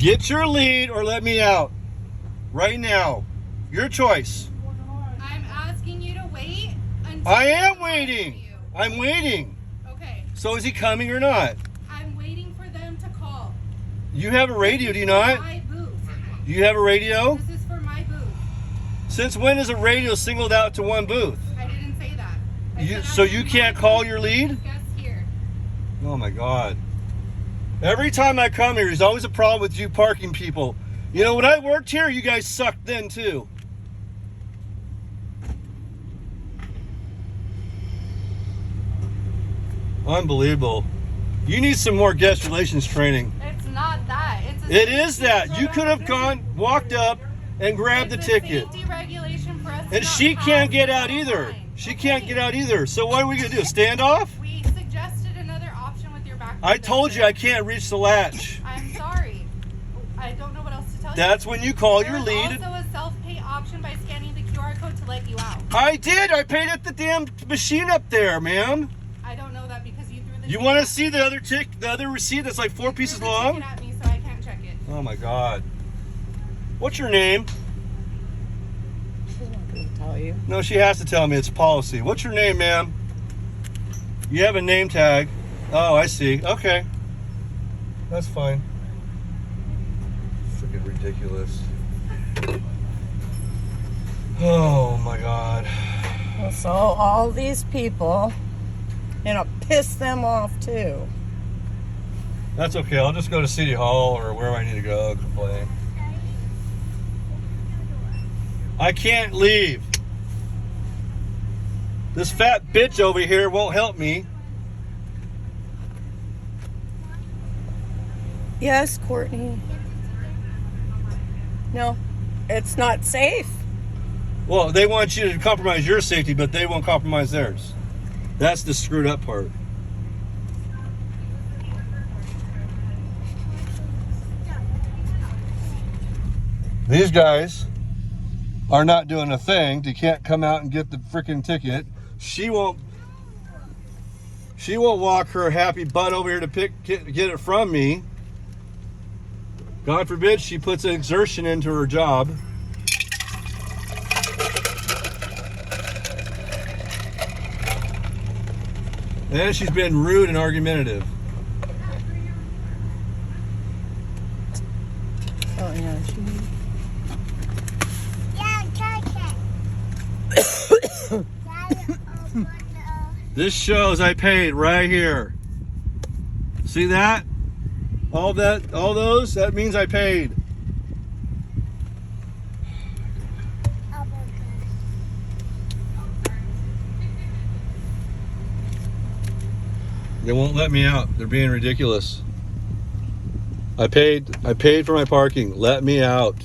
Get your lead or let me out. Right now. Your choice. I'm asking you to wait until I am waiting. I'm waiting. Okay. So is he coming or not? I'm waiting for them to call. You have a radio, do you not? My booth. Do you have a radio? This is for my booth. Since when is a radio singled out to one booth? I didn't say that. So you can't call your lead? Guess here. Oh my God. Every time I come here, there's always a problem with you parking people. You know, when I worked here, you guys sucked then too. Unbelievable. You need some more guest relations training. It's not that. It is that. You could have walked up and grabbed the ticket. Safety regulation for us. And she can't get out either. She can't get out either. So what are we going to do? Stand off? We suggested another option with your back. I told you I can't reach the latch. I'm sorry. I don't know what else to tell you. That's when you call your lead. There's also a self-pay option by scanning the QR code to let you out. I did. I paid at the damn machine up there, ma'am. I don't know that because you threw the You want to see the other receipt that's like 4 pieces long? At me, so I can't check it. Oh my God. What's your name? She's not going to tell you. No, she has to tell me. It's policy. What's your name, ma'am? You have a name tag. Oh, I see. Okay. That's fine. Freaking ridiculous. Oh my God. So all these people, piss them off too. That's okay. I'll just go to City Hall or wherever I need to go and complain. I can't leave. This fat bitch over here won't help me. Yes, Courtney. No, it's not safe. Well, they want you to compromise your safety, but they won't compromise theirs. That's the screwed up part. These guys are not doing a thing. They can't come out and get the freaking ticket. She won't walk her happy butt over here to get it from me. God forbid she puts an exertion into her job. And she's been rude and argumentative. Oh yeah, This shows I paid right here. See that? All those, that means I paid. They won't let me out. They're being ridiculous. I paid for my parking. Let me out.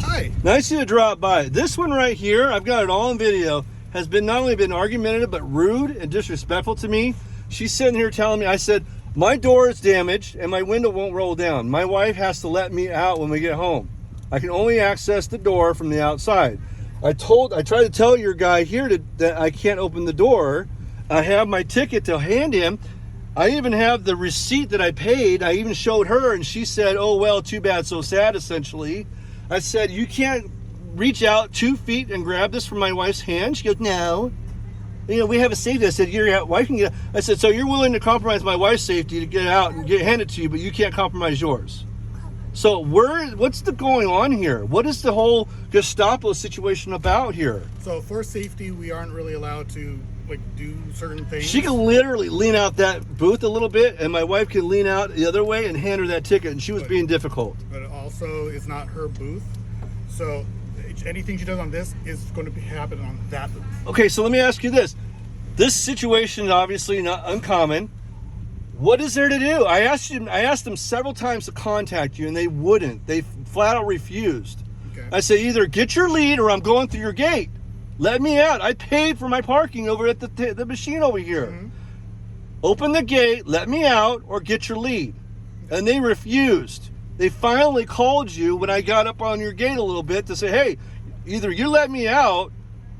Hi. Nice of you to drop by. This one right here, I've got it all on video, has been not only been argumentative, but rude and disrespectful to me. She's sitting here telling me, I said, my door is damaged and my window won't roll down. My wife has to let me out when we get home. I can only access the door from the outside. I tried to tell your guy here that I can't open the door. I have my ticket to hand him. I even have the receipt that I paid. I even showed her and she said, oh, well, too bad, so sad, essentially. I said, you can't reach out 2 feet and grab this from my wife's hand? She goes, no. We have a safety. I said, your wife can get out. I said, so you're willing to compromise my wife's safety to get out and hand it to you, but you can't compromise yours. So what's going on here? What is the whole Gestapo situation about here? So for safety, we aren't really allowed to do certain things. She can literally lean out that booth a little bit, and my wife can lean out the other way and hand her that ticket, and she was being difficult. But also, it's not her booth. So anything she does on this is going to happen on that booth. Okay, so let me ask you this. This situation is obviously not uncommon. What is there to do? I asked them several times to contact you, and they wouldn't. They flat out refused. Okay. I said, either get your lead or I'm going through your gate. Let me out. I paid for my parking over at the machine over here. Mm-hmm. Open the gate, let me out, or get your lead. And they refused. They finally called you when I got up on your gate a little bit to say, hey, either you let me out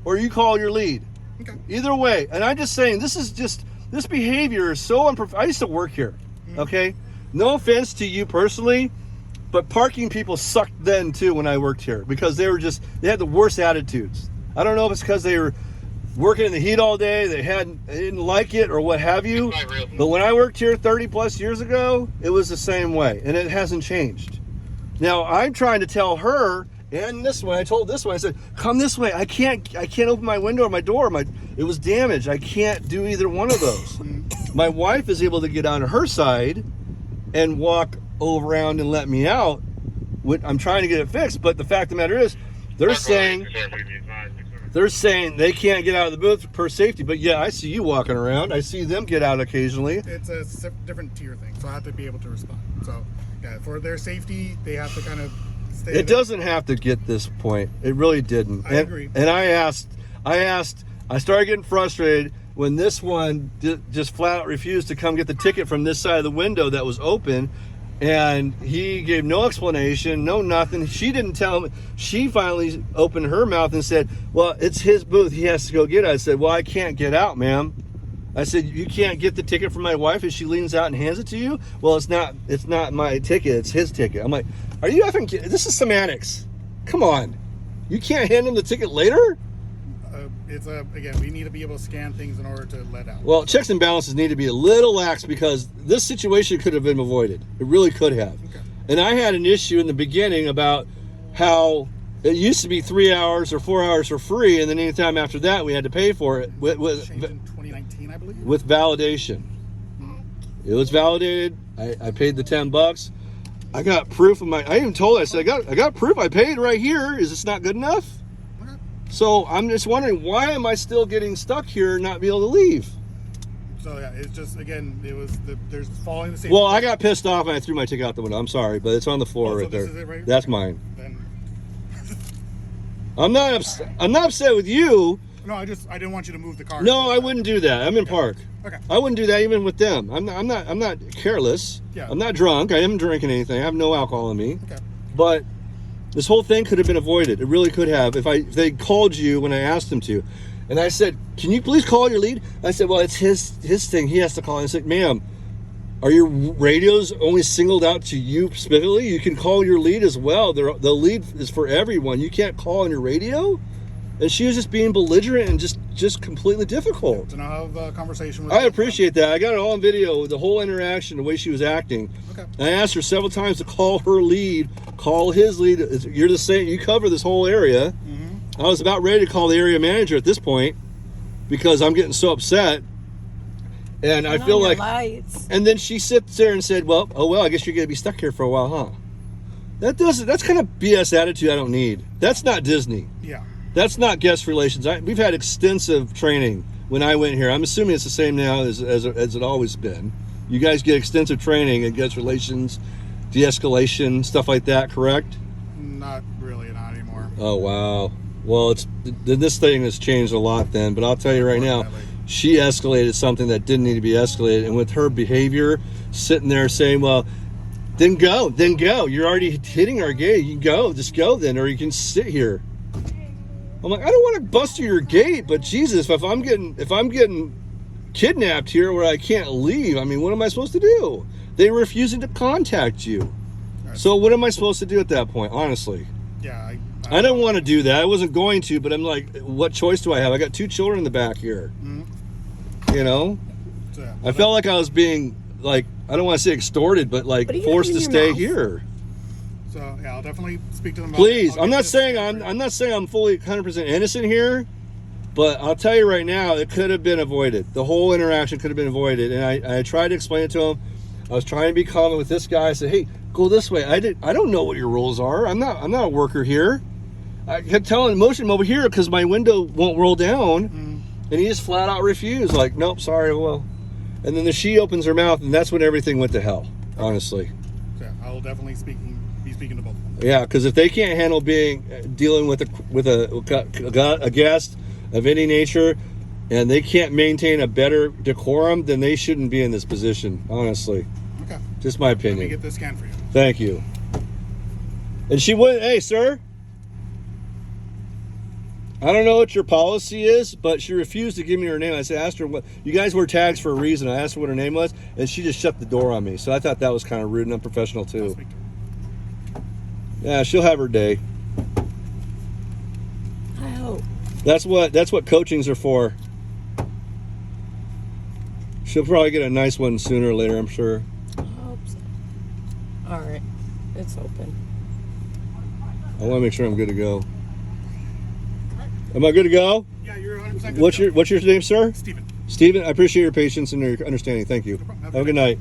or you call your lead. Okay. Either way. And I'm just saying, this is just this behavior is so unprofessional. I used to work here, okay? No offense to you personally, but parking people sucked then too when I worked here because they had the worst attitudes. I don't know if it's because they were working in the heat all day, they didn't like it or what have you. But when I worked here 30 plus years ago, it was the same way, and it hasn't changed. Now I'm trying to tell her, and this one, I told this one, I said, come this way. I can't open my window or my door. It was damaged. I can't do either one of those. My wife is able to get on her side and walk around and let me out. I'm trying to get it fixed, but the fact of the matter is, they're saying they can't get out of the booth per safety. But yeah, I see you walking around. I see them get out occasionally. It's a different tier thing, so I have to be able to respond. So yeah, for their safety, they have to kind of stay. It doesn't have to get this point. It really didn't. I agree. And I started getting frustrated when this one just flat out refused to come get the ticket from this side of the window that was open. And he gave no explanation, no nothing. She didn't tell him. She finally opened her mouth and said, well, it's his booth. He has to go get it. I said, well, I can't get out, ma'am. I said, you can't get the ticket from my wife? And she leans out and hands it to you? Well, it's not my ticket. It's his ticket. I'm like, are you effing kidding? This is semantics. Come on. You can't hand him the ticket later? Again, we need to be able to scan things in order to let out. Well, checks and balances need to be a little lax because this situation could have been avoided. It really could have. Okay. And I had an issue in the beginning about how it used to be 3 hours or 4 hours for free, and then anytime after that we had to pay for it Changed in 2019, I believe. With validation. It was validated. I paid the $10. I got proof of I even told her, I said, I got proof I paid right here. Is this not good enough? So I'm just wondering, why am I still getting stuck here and not be able to leave? So yeah, it's just, again, there's following the same. Well, I got pissed off and I threw my ticket out the window. I'm sorry, but it's on the floor right there. This is it right? That's mine. Then... I'm not upset with you. No, I didn't want you to move the car. No, I wouldn't do that. I'm in park. Okay. I wouldn't do that even with them. I'm not careless. Yeah. I'm not drunk. I am drinking anything. I have no alcohol in me. Okay. But this whole thing could have been avoided. It really could have if they called you when I asked them to. And I said, can you please call your lead? I said, well, it's his thing. He has to call. And I said, ma'am, are your radios only singled out to you specifically? You can call your lead as well. The lead is for everyone. You can't call on your radio? And she was just being belligerent and just completely difficult. So now I have a conversation with I appreciate that. I got it all on video, the whole interaction, the way she was acting. Okay. I asked her several times to call her lead, call his lead. You're the same. You cover this whole area. Mm-hmm. I was about ready to call the area manager at this point because I'm getting so upset. And I feel like, lights. And then she sits there and said, well, I guess you're going to be stuck here for a while, huh? That's kind of BS attitude I don't need. That's not Disney. Yeah. That's not guest relations. We've had extensive training when I went here. I'm assuming it's the same now as it always been. You guys get extensive training in guest relations, de-escalation, stuff like that, correct? Not really, not anymore. Oh, wow. Well, this thing has changed a lot then, but I'll tell you right now, she escalated something that didn't need to be escalated. And with her behavior, sitting there saying, well, then go. You're already hitting our gate. You go, just go then, or you can sit here. I'm like, I don't want to bust through your gate, but Jesus, if I'm getting kidnapped here where I can't leave, I mean, what am I supposed to do? They were refusing to contact you. Right. So what am I supposed to do at that point, honestly? Yeah, I don't want to do that. I wasn't going to, but I'm like, what choice do I have? I got 2 children in the back here. Mm-hmm. You know? So, yeah, I felt like I was being, like, I don't want to say extorted, but like forced to stay here. So yeah, I'll definitely speak to them. Please, I'm not saying I'm fully 100% innocent here, but I'll tell you right now, it could have been avoided. The whole interaction could have been avoided, and I tried to explain it to him. I was trying to be calm with this guy. I said, "Hey, go this way." I don't know what your rules are. I'm not a worker here. I kept telling him motion over here because my window won't roll down, and he just flat out refused. Like, nope, sorry, well. And then she opens her mouth, and that's when everything went to hell. Honestly. Yeah, I will definitely be speaking to both of them. Yeah, because if they can't handle dealing with a guest of any nature, and they can't maintain a better decorum, then they shouldn't be in this position. Honestly. Okay. Just my opinion. Let me get this scan for you. Thank you. And she went, hey, sir. I don't know what your policy is, but she refused to give me her name. I asked her, "What? You guys wear tags for a reason." I asked her what her name was, and she just shut the door on me. So I thought that was kind of rude and unprofessional I'll too. speak to her. Yeah, she'll have her day. I hope. That's what coachings are for. She'll probably get a nice one sooner or later, I'm sure. I hope so. All right. It's open. I want to make sure I'm good to go. Am I good to go? Yeah, you're 100% good. What's your name, sir? Steven. Steven, I appreciate your patience and your understanding. Thank you. problem. Have a good night.